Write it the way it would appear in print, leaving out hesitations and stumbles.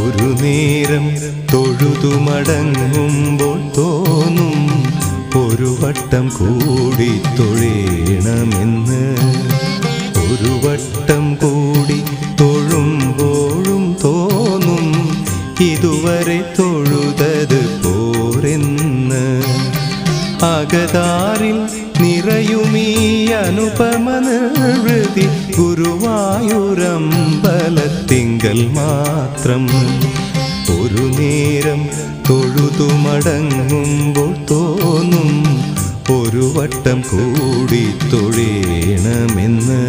ഒരു നേരം തൊഴുതു മടങ്ങുമ്പോൾ തോന്നും ഒരു വട്ടം കൂടി തൊഴേണമെന്ന്. ഒരു വട്ടം കൂടി തൊഴുമ്പോഴും തോന്നും ഇതുവരെ തൊഴുതത് പോരെന്ന്. അകതാരിൽ നിറയുമീ അനുപമ നിർവൃതി ഗുരുവായൂരമ്പലത്തിങ്കൽ മാത്രം. ഒരു നേരം തൊഴുതു മടങ്ങുമ്പോൾ തോന്നും ഒരു വട്ടം കൂടി തൊഴേണമെന്ന്.